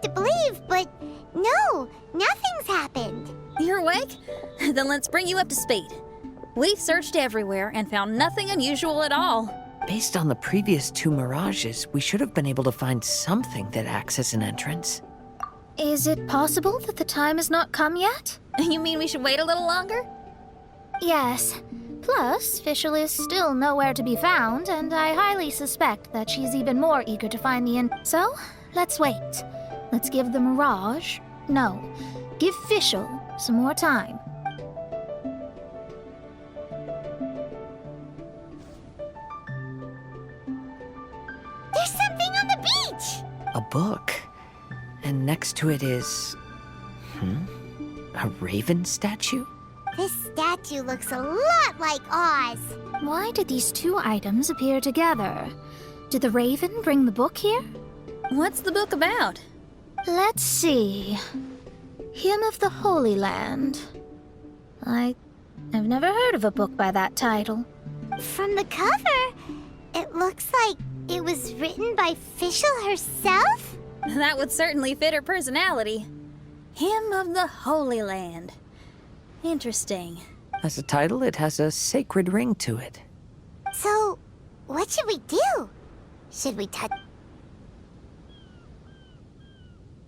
to believe, but no, nothing's happened. You're awake? Then let's bring you up to speed. We've searched everywhere and found nothing unusual at all. Based on the previous 2 mirages, we should have been able to find something that acts as an entrance. Is it possible that the time has not come yet? You mean we should wait a little longer? Yes. Plus, Fischl is still nowhere to be found, and I highly suspect that she's even more eager to find the So, let's wait. Let's give the Mirage... No, give Fischl some more time. There's something on the beach! A book. And next to it is... a raven statue? This statue looks a lot like Oz. Why did these 2 items appear together? Did the raven bring the book here? What's the book about? Let's see. Hymn of the Holy Land. I've never heard of a book by that title. From the cover, it looks like it was written by Fischl herself? That would certainly fit her personality. Hymn of the Holy Land. Interesting. As a title, it has a sacred ring to it. So, what should we do? Should we touch...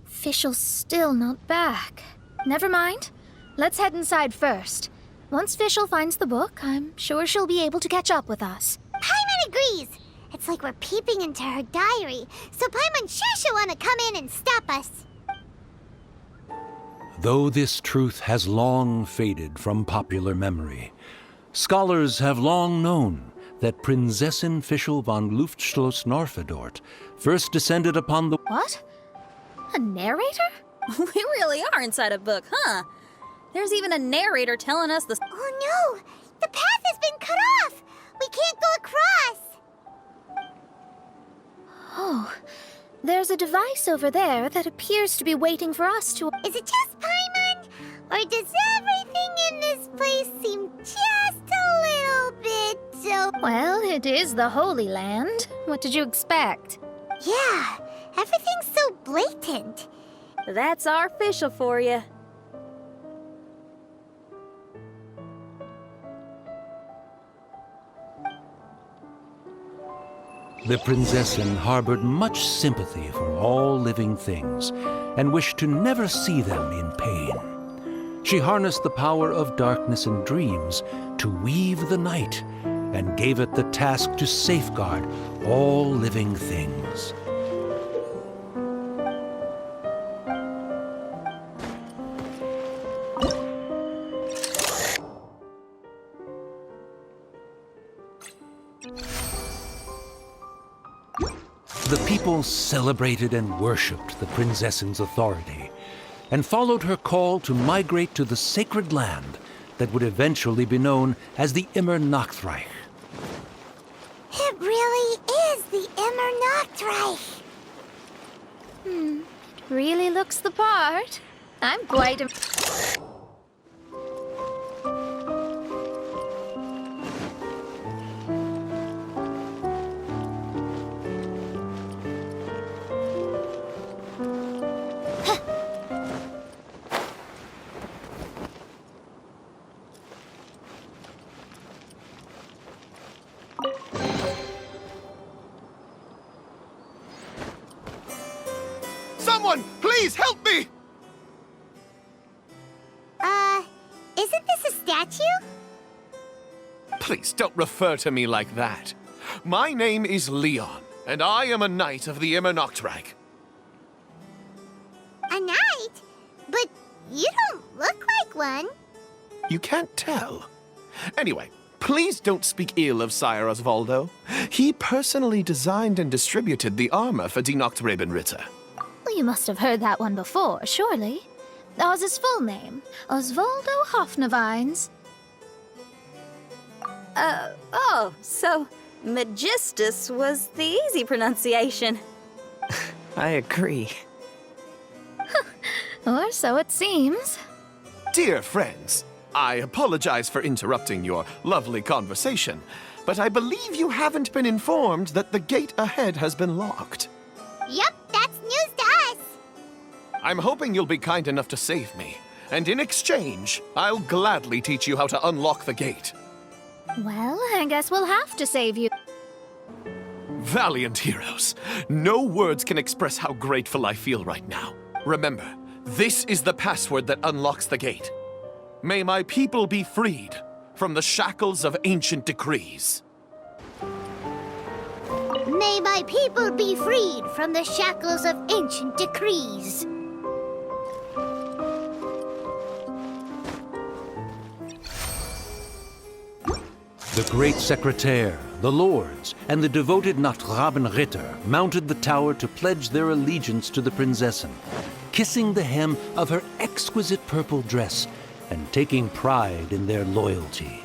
Fischl's still not back. Never mind. Let's head inside first. Once Fischl finds the book, I'm sure she'll be able to catch up with us. Paimon agrees! It's like we're peeping into her diary, so Paimon sure she'll want to come in and stop us. Though this truth has long faded from popular memory, scholars have long known that Prinzessin Fischl von Luftschloss-Norfedort first descended upon the... What? A narrator? We really are inside a book, huh? There's even a narrator telling us the... Oh no! The path has been cut off! We can't go across! Oh, there's a device over there that appears to be waiting for us to... Is it just Paimon? Or does everything in this place seem just a little bit so... Well, it is the Holy Land. What did you expect? Yeah, everything's so blatant. That's our Fischl for you. The Prinzessin harbored much sympathy for all living things and wished to never see them in pain. She harnessed the power of darkness and dreams to weave the night and gave it the task to safeguard all living things. The people celebrated and worshipped the Prinzessin's authority and followed her call to migrate to the sacred land that would eventually be known as the Immer Nachtreich. It really is the Immer Nachtreich. It really looks the part. I'm quite... Someone, please help me! Isn't this a statue? Please don't refer to me like that. My name is Leon, and I am a knight of the Immer Nachtreich. A knight? But you don't look like one. You can't tell. Anyway, please don't speak ill of Sire Osvaldo. He personally designed and distributed the armor for Die Nachtrebenritter. Well, you must have heard that one before, surely. Oz's full name, Osvaldo Hofnevines. Oh, so Magistus was the easy pronunciation. I agree. Or so it seems. Dear friends, I apologize for interrupting your lovely conversation, but I believe you haven't been informed that the gate ahead has been locked. Yup, that's news to us. I'm hoping you'll be kind enough to save me. And in exchange, I'll gladly teach you how to unlock the gate. Well, I guess we'll have to save you. Valiant heroes, no words can express how grateful I feel right now. Remember, this is the password that unlocks the gate. May my people be freed from the shackles of ancient decrees. May my people be freed from the shackles of ancient decrees. The great secretaire, the lords, and the devoted Nachtrabenritter mounted the tower to pledge their allegiance to the Prinzessin, kissing the hem of her exquisite purple dress and taking pride in their loyalty.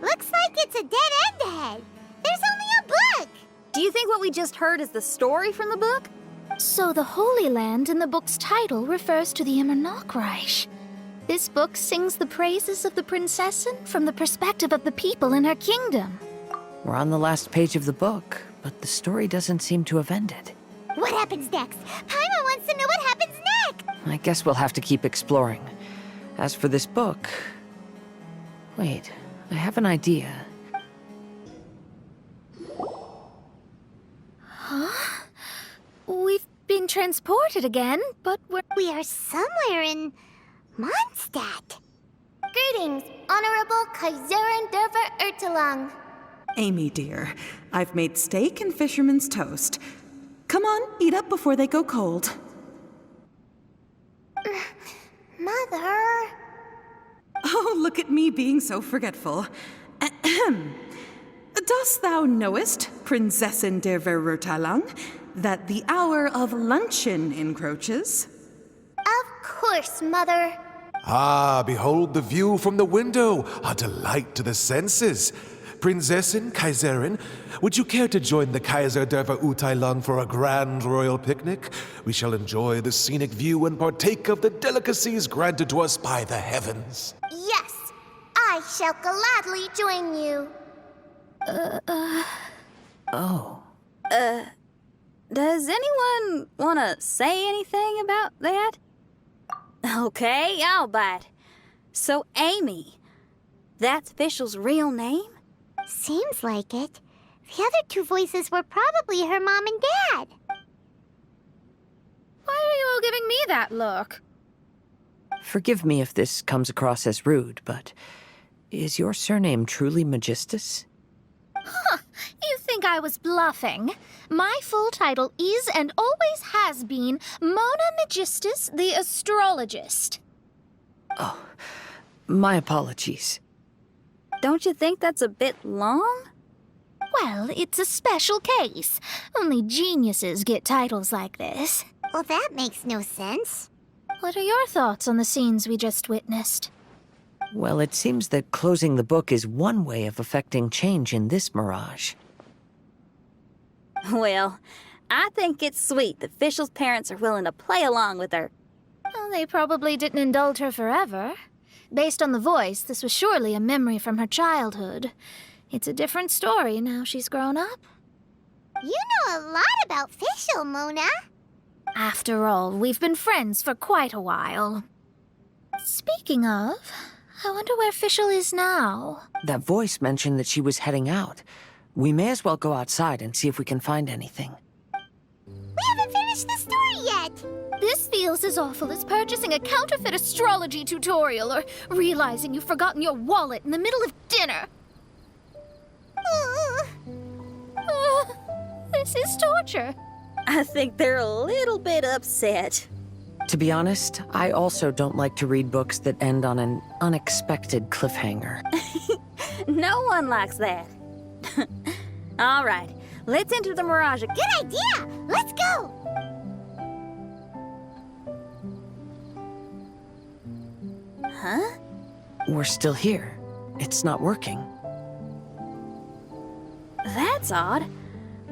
Looks like it's a dead end ahead. There's only a book. Do you think what we just heard is the story from the book? So the Holy Land in the book's title refers to the Immernachtreich. This book sings the praises of the Prinzessin from the perspective of the people in her kingdom. We're on the last page of the book, but the story doesn't seem to have ended. What happens next? Paimon wants to know what happens next. I guess we'll have to keep exploring. As for this book... Wait, I have an idea. Huh? We've been transported again, but We are somewhere in Mondstadt. Greetings, Honorable Kaiserin Derver Ertelang. Amy, dear, I've made steak and fisherman's toast. Come on, eat up before they go cold. Mother. Oh, look at me being so forgetful. Ahem. Dost thou knowest, Prinzessin der Verurteilung, that the hour of luncheon encroaches? Of course, Mother. Ah, behold the view from the window, a delight to the senses. Prinzessin, Kaiserin, would you care to join the Kaiser der Verurteilung for a grand royal picnic? We shall enjoy the scenic view and partake of the delicacies granted to us by the heavens. Yes, I shall gladly join you. Oh. Does anyone want to say anything about that? Okay, I'll bite. So, Amy, that's Fischl's real name? Seems like it. The other two voices were probably her mom and dad. why are you all giving me that look? Forgive me if this comes across as rude, but is your surname truly Magistus? Huh, you think I was bluffing? My full title is and always has been Mona Magistus the Astrologist. Oh, my apologies. Don't you think that's a bit long? Well, it's a special case. Only geniuses get titles like this. Well, that makes no sense. What are your thoughts on the scenes we just witnessed? Well, it seems that closing the book is one way of effecting change in this mirage. Well, I think it's sweet that Fischl's parents are willing to play along with her. Well, they probably didn't indulge her forever. Based on the voice, this was surely a memory from her childhood. It's a different story now she's grown up. You know a lot about Fischl, Mona. After all, we've been friends for quite a while. Speaking of, I wonder where Fischl is now. That voice mentioned that she was heading out. We may as well go outside and see if we can find anything. We haven't finished the story yet. This feels as awful as purchasing a counterfeit astrology tutorial or realizing you've forgotten your wallet in the middle of dinner. This is torture. I think they're a little bit upset. To be honest, I also don't like to read books that end on an unexpected cliffhanger. No one likes that. All right, let's enter the mirage again. Good idea. Let's go. Huh? We're still here. It's not working. That's odd.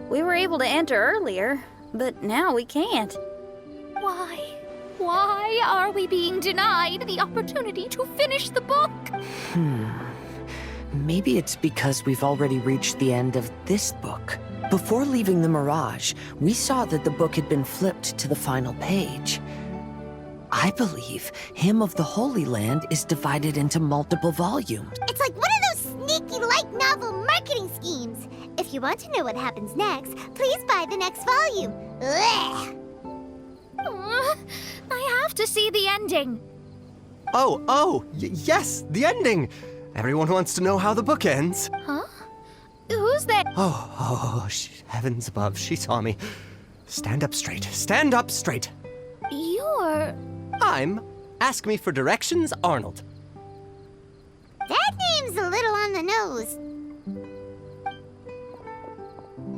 We were able to enter earlier, but now we can't. Why? Why are we being denied the opportunity to finish the book? Maybe it's because we've already reached the end of this book. Before leaving the Mirage, we saw that the book had been flipped to the final page. I believe Hymn of the Holy Land is divided into multiple volumes. It's like one of those sneaky light novel marketing schemes. If you want to know what happens next, please buy the next volume. Ugh. I have to see the ending. Yes, the ending. Everyone wants to know how the book ends. Huh? Who's that? Heavens above, she saw me. Stand up straight, stand up straight. You're... I'm Ask Me for Directions, Arnold. That name's a little on the nose.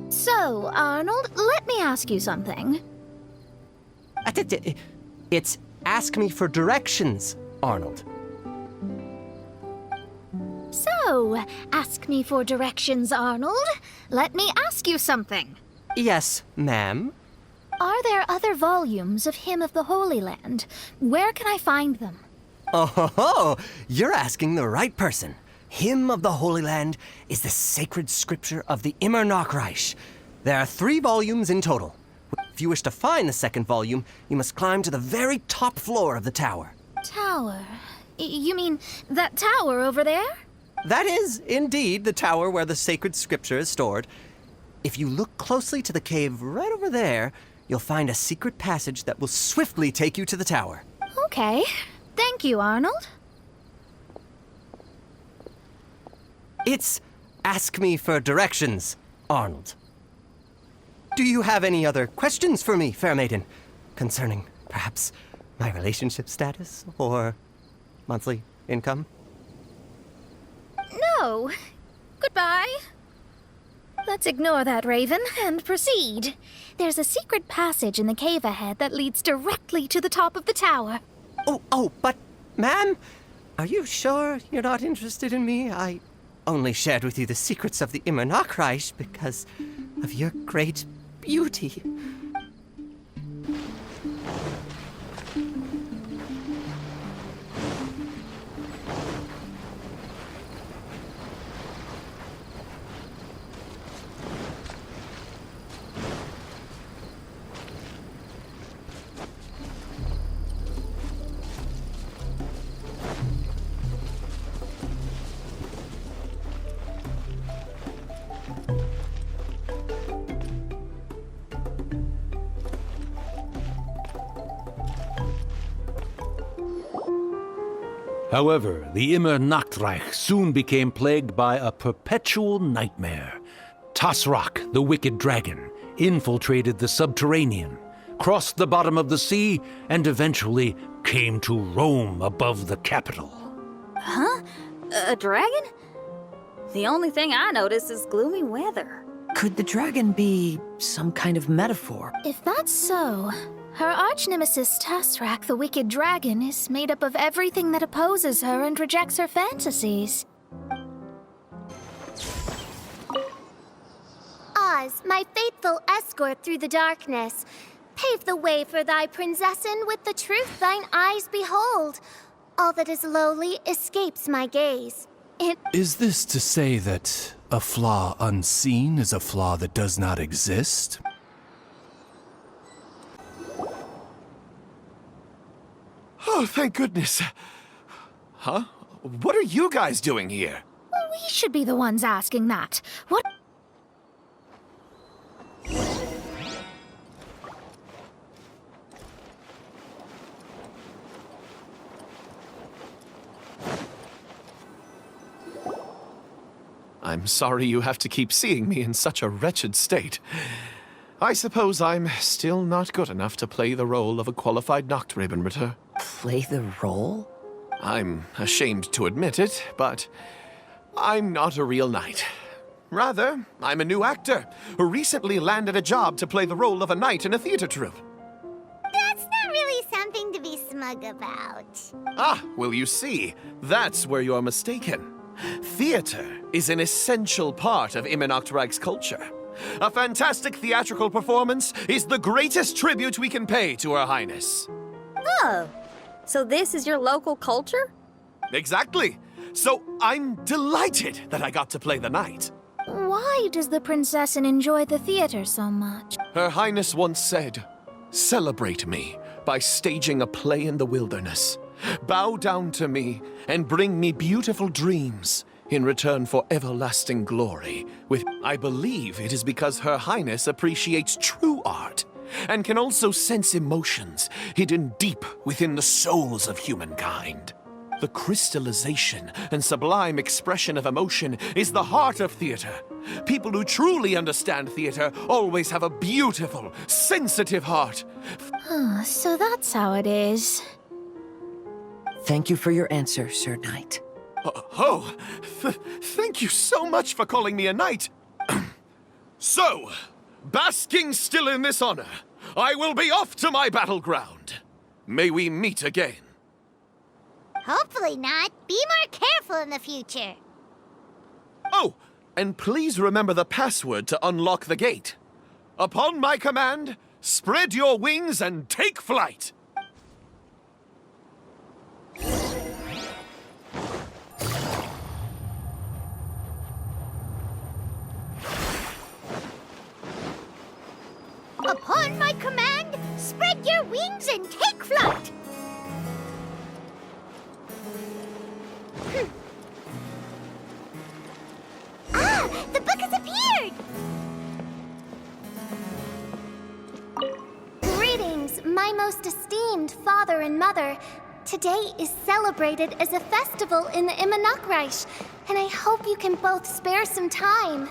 So, Arnold, let me ask you something. It's Ask Me for Directions, Arnold. So, ask me for directions, Arnold. Let me ask you something. Yes, ma'am. Are there other volumes of Hymn of the Holy Land? Where can I find them? Oh, you're asking the right person. Hymn of the Holy Land is the sacred scripture of the Immer Nachreich. There are 3 volumes in total. If you wish to find the second volume, you must climb to the very top floor of the tower. Tower? You mean that tower over there? That is, indeed, the tower where the sacred scripture is stored. If you look closely to the cave right over there, you'll find a secret passage that will swiftly take you to the tower. Okay. Thank you, Arnold. It's Ask Me for Directions, Arnold. Do you have any other questions for me, fair maiden? Concerning, perhaps, my relationship status or monthly income? No. Goodbye. Let's ignore that, Raven, and proceed. There's a secret passage in the cave ahead that leads directly to the top of the tower. But, ma'am, are you sure you're not interested in me? I only shared with you the secrets of the Immer Nachreich because of your great beauty. However, the Immer Nachtreich soon became plagued by a perpetual nightmare. Tasrak, the wicked dragon, infiltrated the subterranean, crossed the bottom of the sea, and eventually came to roam above the capital. Huh? A dragon? The only thing I notice is gloomy weather. Could the dragon be some kind of metaphor? If that's so, her arch-nemesis Tasrak, the wicked dragon, is made up of everything that opposes her and rejects her fantasies. Oz, my faithful escort through the darkness, pave the way for thy princessen with the truth thine eyes behold. All that is lowly escapes my gaze. Is this to say that a flaw unseen is a flaw that does not exist? Oh, thank goodness. Huh? What are you guys doing here? We should be the ones asking that. What? I'm sorry you have to keep seeing me in such a wretched state. I suppose I'm still not good enough to play the role of a qualified Nachtrebenritter. Play the role? I'm ashamed to admit it, but I'm not a real knight. Rather, I'm a new actor who recently landed a job to play the role of a knight in a theater troupe. That's not really something to be smug about. Ah, well, you see, that's where you're mistaken. Theater is an essential part of Immer Nachtreich's culture. A fantastic theatrical performance is the greatest tribute we can pay to Her Highness. Oh, so this is your local culture? Exactly. So I'm delighted that I got to play the knight. Why Why does the princessin enjoy the theater so much? Her Highness once said, "Celebrate me by staging a play in the wilderness. Bow down to me and bring me beautiful dreams in return for everlasting glory." I believe it is because Her Highness appreciates true art and can also sense emotions hidden deep within the souls of humankind. The crystallization and sublime expression of emotion is the heart of theater. People who truly understand theater always have a beautiful, sensitive heart. So that's how it is. Thank you for your answer, Sir Knight. Thank you so much for calling me a knight. So, basking still in this honor, I will be off to my battleground. May we meet again. Hopefully not. Be more careful in the future. Oh, and please remember the password to unlock the gate. Upon my command, spread your wings and take flight. Upon my command, spread your wings and take flight. The book has appeared! Greetings, my most esteemed father and mother. Today is celebrated as a festival in the Immernachtreich, and I hope you can both spare some time.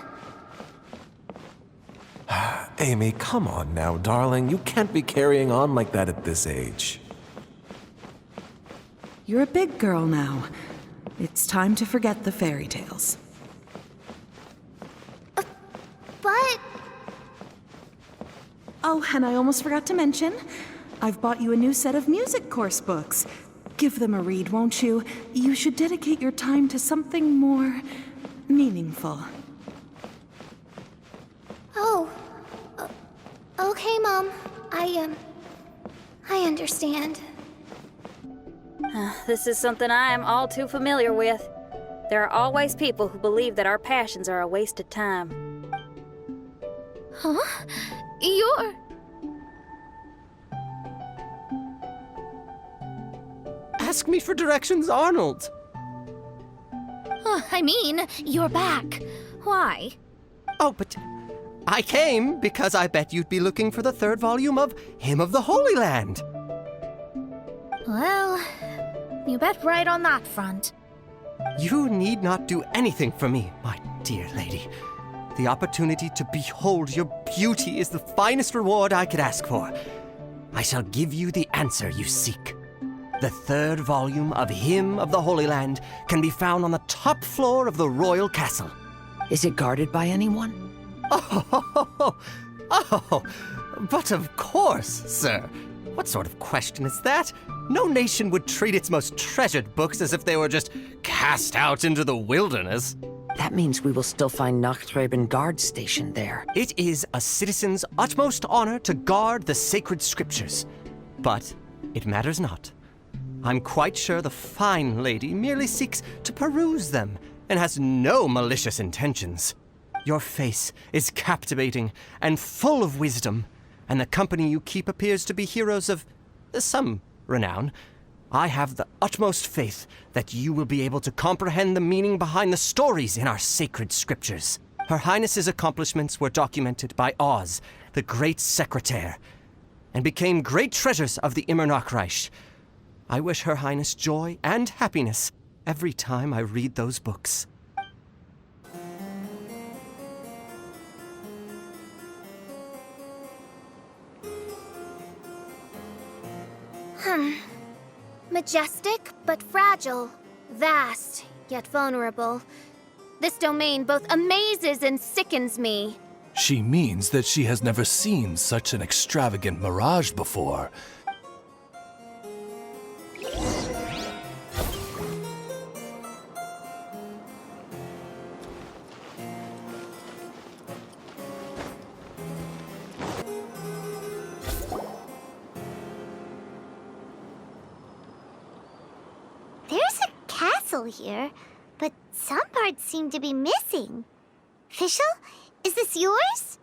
Amy, come on now, darling. You can't be carrying on like that at this age. You're a big girl now. It's time to forget the fairy tales. But... Oh, and I almost forgot to mention, I've bought you a new set of music course books. Give them a read, won't you? You should dedicate your time to something more meaningful. Oh. Okay, Mom. I understand. This is something I am all too familiar with. There are always people who believe that our passions are a waste of time. Huh? You're... Ask me for directions, Arnold. I mean, you're back. Why? Oh, but I came because I bet you'd be looking for the third volume of Hymn of the Holy Land. Well, you bet right on that front. You need not do anything for me, my dear lady. The opportunity to behold your beauty is the finest reward I could ask for. I shall give you the answer you seek. The third volume of Hymn of the Holy Land can be found on the top floor of the royal castle. Is it guarded by anyone? Oh, but of course, sir. What sort of question is that? No nation would treat its most treasured books as if they were just cast out into the wilderness. That means we will still find Nachthreben guards stationed there. It is a citizen's utmost honor to guard the sacred scriptures. But it matters not. I'm quite sure the fine lady merely seeks to peruse them and has no malicious intentions. Your face is captivating and full of wisdom, and the company you keep appears to be heroes of some renown. I have the utmost faith that you will be able to comprehend the meaning behind the stories in our sacred scriptures. Her Highness's accomplishments were documented by Oz, the great secretaire, and became great treasures of the Immernachtreich. I wish Her Highness joy and happiness every time I read those books. Majestic, but fragile. Vast, yet vulnerable. This domain both amazes and sickens me. She means that she has never seen such an extravagant mirage before. There's a castle here, but some parts seem to be missing. Fischl? Is this yours?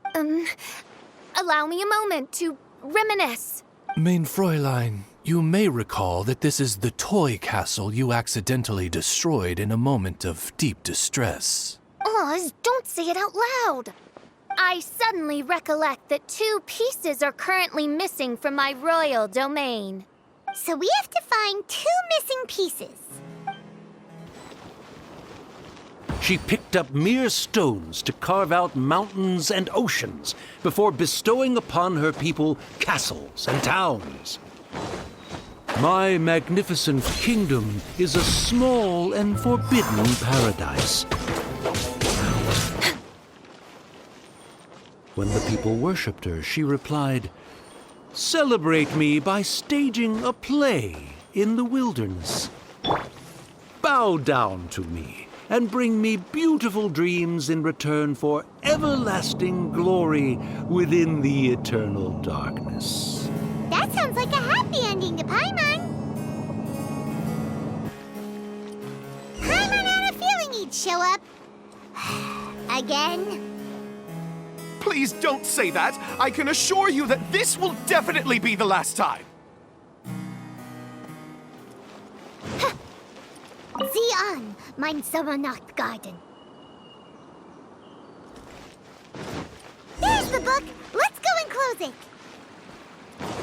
Allow me a moment to reminisce. Mein Fräulein, you may recall that this is the toy castle you accidentally destroyed in a moment of deep distress. Oz, don't say it out loud. I suddenly recollect that 2 pieces are currently missing from my royal domain. So we have to find 2 missing pieces. She picked up mere stones to carve out mountains and oceans before bestowing upon her people castles and towns. My magnificent kingdom is a small and forbidden paradise. When the people worshipped her, she replied, "Celebrate me by staging a play in the wilderness. Bow down to me and bring me beautiful dreams in return for everlasting glory within the eternal darkness." That sounds like a happy ending to Paimon. Paimon had a feeling he'd show up. Again? Please don't say that. I can assure you that this will definitely be the last time. Sieh an, mein Sommernachtgarten. There's the book. Let's go and close it.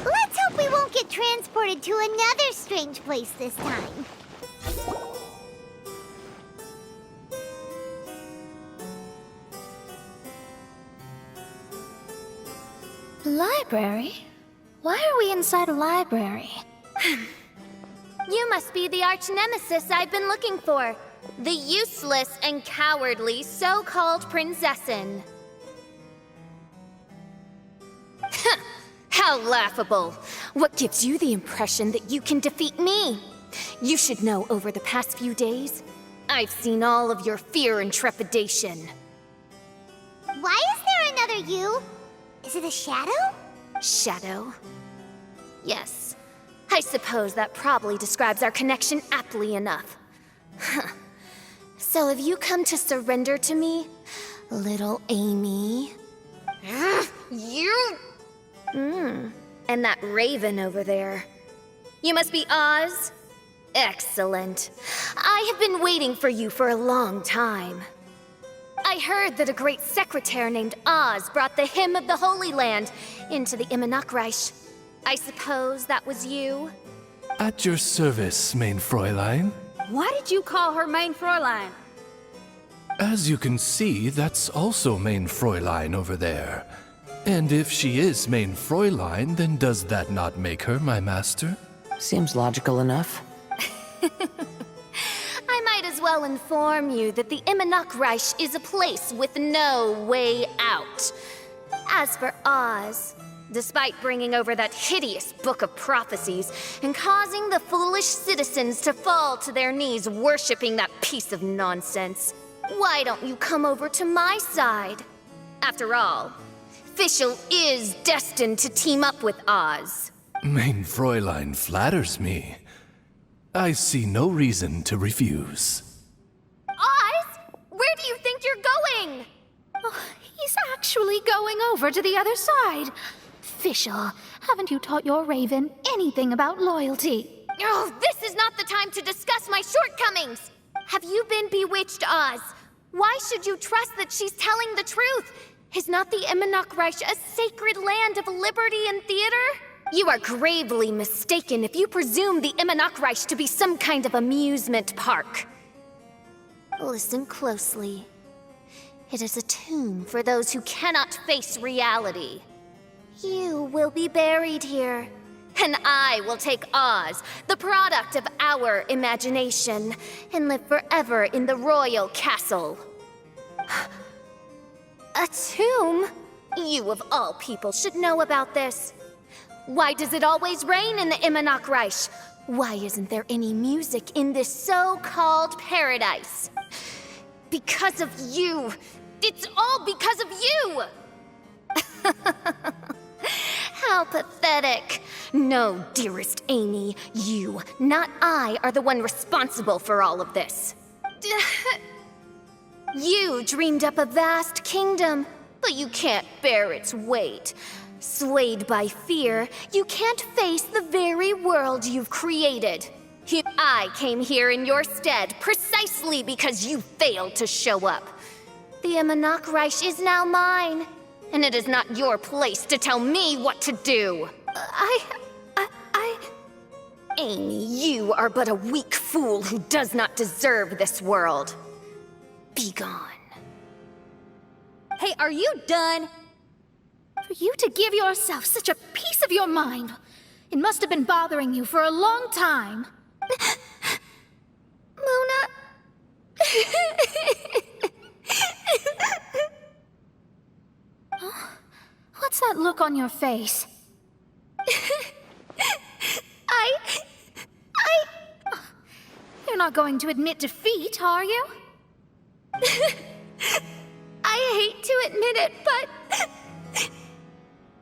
Let's hope we won't get transported to another strange place this time. Library? Why are we inside a library? You must be the arch-nemesis I've been looking for. The useless and cowardly so-called prinzessin. How laughable. What gives you the impression that you can defeat me? You should know over the past few days, I've seen all of your fear and trepidation. Why is there another you? Is it a shadow? Shadow? Yes. I suppose that probably describes our connection aptly enough. So have you come to surrender to me, little Amy? You? And that raven over there. You must be Oz? Excellent. I have been waiting for you for a long time. I heard that a great secretary named Oz brought the hymn of the Holy Land into the Immernachtreich. I suppose that was you? At your service, mein Fräulein. Why did you call her Mein Fräulein? As you can see, that's also mein Fräulein over there. And if she is mein Fräulein, then does that not make her my master? Seems logical enough. I might as well inform you that the Immernachtreich is a place with no way out. As for Oz, despite bringing over that hideous book of prophecies and causing the foolish citizens to fall to their knees worshipping that piece of nonsense, why don't you come over to my side? After all, Fischl is destined to team up with Oz. Mein Fräulein flatters me. I see no reason to refuse. Oz? Where do you think you're going? Oh, he's actually going over to the other side. Fischl, haven't you taught your raven anything about loyalty? Oh, this is not the time to discuss my shortcomings! Have you been bewitched, Oz? Why should you trust that she's telling the truth? Is not the Immernachtreich a sacred land of liberty and theater? You are gravely mistaken if you presume the Immernachtreich to be some kind of amusement park. Listen closely. It is a tomb for those who cannot face reality. You will be buried here, and I will take Oz, the product of our imagination, and live forever in the royal castle. A tomb? You of all people should know about this. Why does it always rain in the Immernachtreich? Why isn't there any music in this so-called paradise? Because of you. It's all because of you! How pathetic. No, dearest Amy, you, not I, are the one responsible for all of this. You dreamed up a vast kingdom, but you can't bear its weight. Swayed by fear, you can't face the very world you've created. I came here in your stead precisely because you failed to show up. The Immernachtreich is now mine, and it is not your place to tell me what to do. Amy, you are but a weak fool who does not deserve this world. Be gone. Hey, are you done? For you to give yourself such a piece of your mind, it must have been bothering you for a long time. Mona. What's that look on your face? You're not going to admit defeat, are you? I hate to admit it, but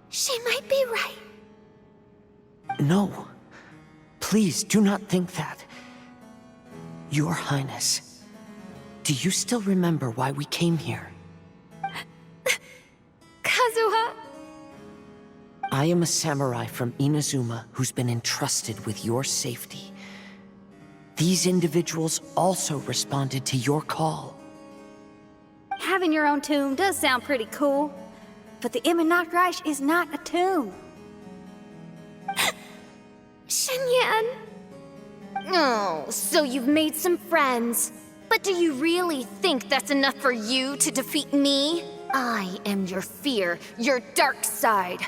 she might be right. No. Please do not think that. Your Highness, do you still remember why we came here? Kazuha. I am a samurai from Inazuma who's been entrusted with your safety. These individuals also responded to your call. Having your own tomb does sound pretty cool, but the Immernachtreich is not a tomb. Shenyan. Oh, so you've made some friends. But do you really think that's enough for you to defeat me? I am your fear, your dark side.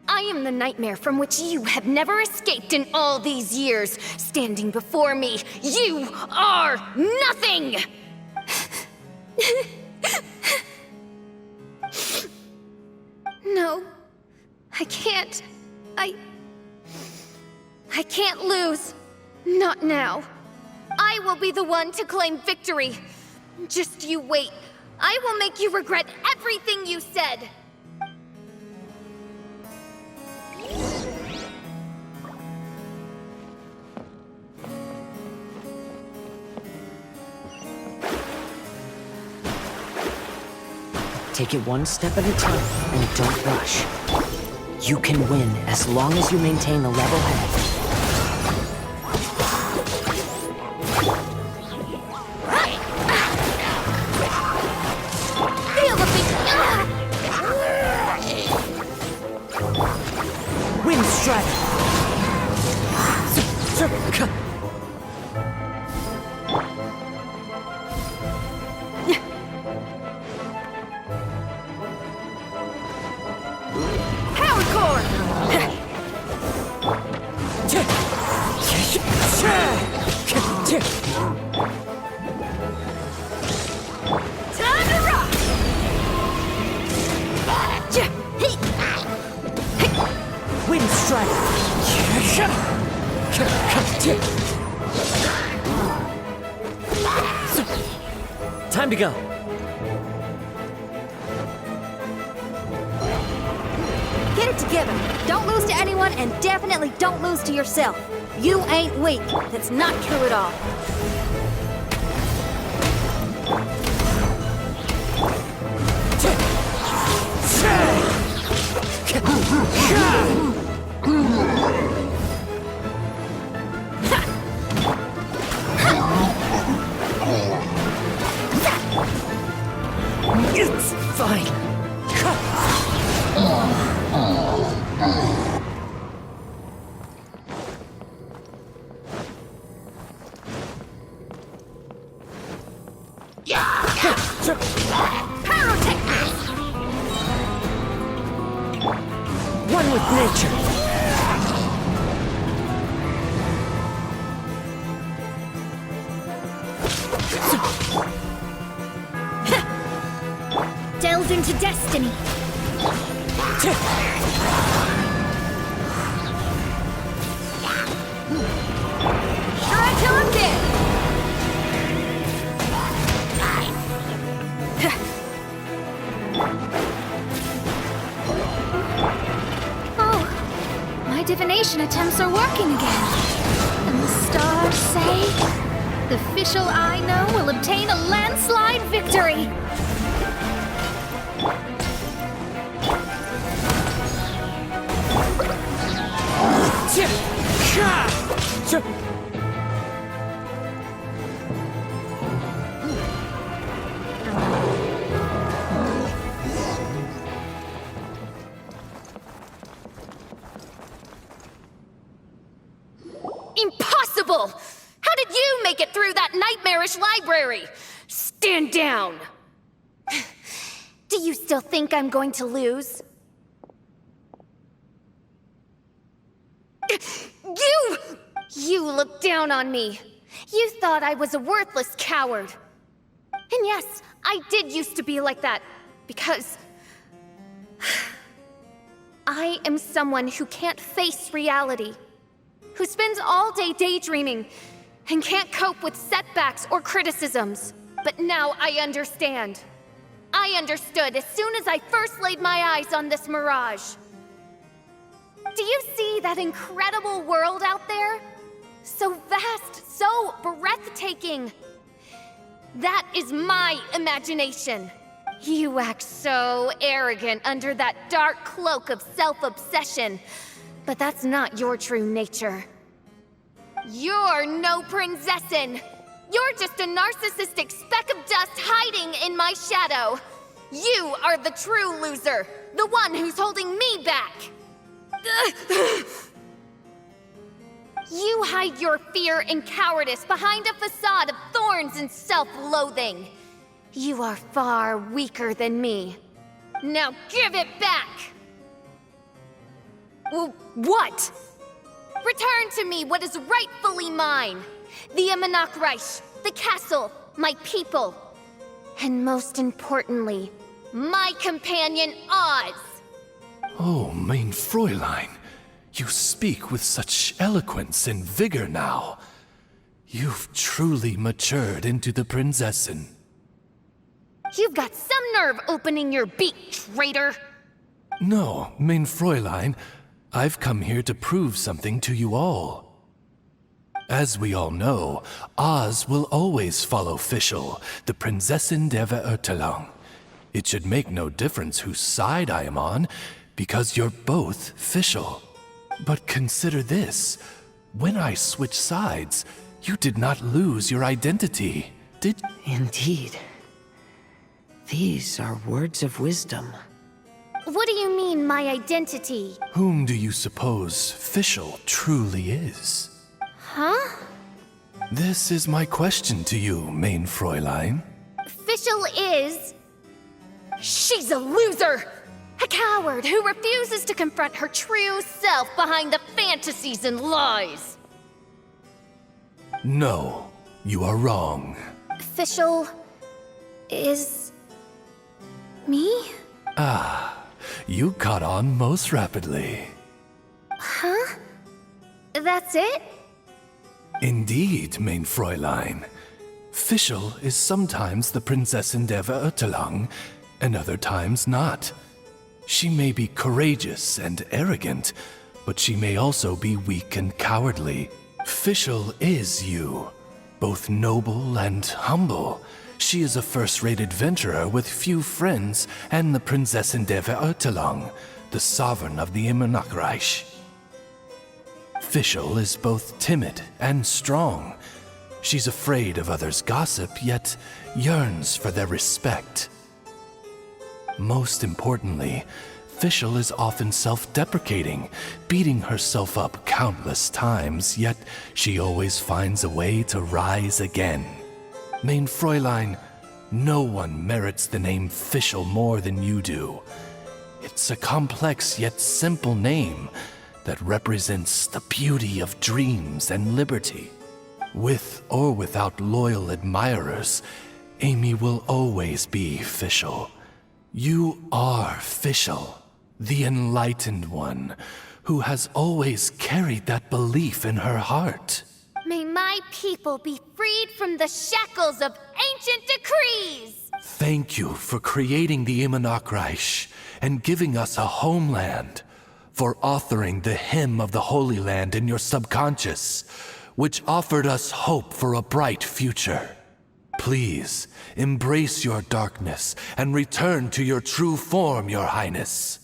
I am the nightmare from which you have never escaped in all these years. Standing before me, you are nothing! No, I can't. I can't lose. Not now. I will be the one to claim victory. Just you wait. I will make you regret everything you said. Take it one step at a time, and don't rush. You can win as long as you maintain a level head. Feel the big... Wind strike! Wind strike! Time to go. Get it together. Don't lose to anyone, and definitely don't lose to yourself. You ain't weak. That's not true at all. It's fine. One with nature. Delve into destiny. Try till I'm dead. My divination attempts are working again. And the stars say the Fischl I know will obtain a landslide victory. Impossible! How did you make it through that nightmarish library? Stand down! Do you still think I'm going to lose? You looked down on me. You thought I was a worthless coward. And yes, I did used to be like that, because I am someone who can't face reality, who spends all day daydreaming and can't cope with setbacks or criticisms. But now I understand. I understood as soon as I first laid my eyes on this mirage. Do you see that incredible world out there? So vast, so breathtaking. That is my imagination. You act so arrogant under that dark cloak of self-obsession, but that's not your true nature. You're no princessin. You're just a narcissistic speck of dust hiding in my shadow. You are the true loser, the one who's holding me back. You hide your fear and cowardice behind a facade of thorns and self-loathing. You are far weaker than me. Now give it back! What? Return to me what is rightfully mine. The Immernachtreich, the castle, my people. And most importantly, my companion Oz. Oh, mein Fräulein, you speak with such eloquence and vigor now. You've truly matured into the Prinzessin. You've got some nerve opening your beak, traitor! No, mein Fräulein, I've come here to prove something to you all. As we all know, Oz will always follow Fischl, the Prinzessin der Verirrtelung. It should make no difference whose side I am on, because you're both Fischl. But consider this. When I switched sides, you did not lose your identity, did you? Indeed. These are words of wisdom. What do you mean, my identity? Whom do you suppose Fischl truly is? Huh? This is my question to you, mein Fräulein. Fischl is... She's a loser! A coward who refuses to confront her true self behind the fantasies and lies. No, you are wrong. Fischl is... me? You caught on most rapidly. Huh? That's it? Indeed, mein Fräulein. Fischl is sometimes the Prinzessin der Verirrtelung, and other times not. She may be courageous and arrogant, but she may also be weak and cowardly. Fischl is you, both noble and humble. She is a first-rate adventurer with few friends and the Prinzessin der Verirrtelung, the sovereign of the Immernachtreich. Fischl is both timid and strong. She's afraid of others' gossip, yet yearns for their respect. Most importantly, Fischl is often self-deprecating, beating herself up countless times, yet she always finds a way to rise again. Mein Fräulein, no one merits the name Fischl more than you do. It's a complex yet simple name that represents the beauty of dreams and liberty. With or without loyal admirers, Amy will always be Fischl. You are Fischl, the enlightened one, who has always carried that belief in her heart. May my people be freed from the shackles of ancient decrees! Thank you for creating the Immernachtreich and giving us a homeland, for authoring the hymn of the Holy Land in your subconscious, which offered us hope for a bright future. Please, embrace your darkness and return to your true form, Your Highness.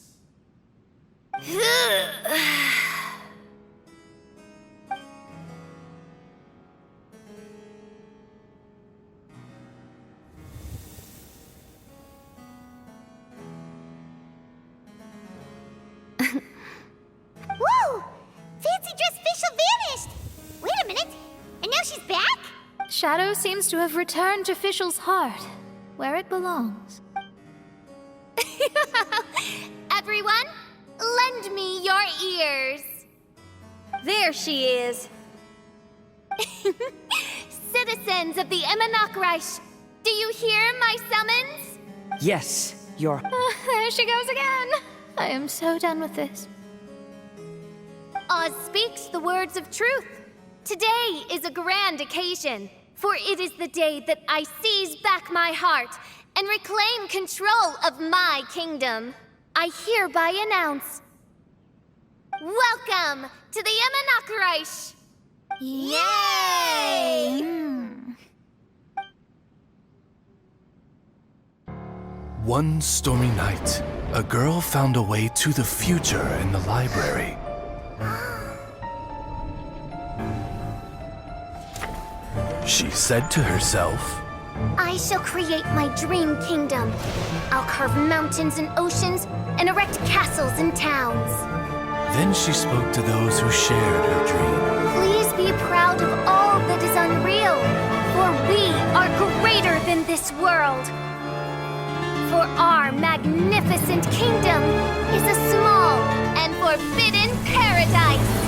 Whoa! Fancy dress Fischl vanished! Wait a minute, and now she's back? Shadow seems to have returned to Fischl's heart, where it belongs. Everyone, lend me your ears. There she is. Citizens of the Immernachtreich, do you hear my summons? Yes, your... There she goes again. I am so done with this. Oz speaks the words of truth. Today is a grand occasion, for it is the day that I seize back my heart and reclaim control of my kingdom. I hereby announce, welcome to the Immernachtreich! Yay! One stormy night, a girl found a way to the future in the library. She said to herself, I shall create my dream kingdom. I'll carve mountains and oceans and erect castles and towns. Then she spoke to those who shared her dream. Please be proud of all that is unreal, for we are greater than this world. For our magnificent kingdom is a small and forbidden paradise.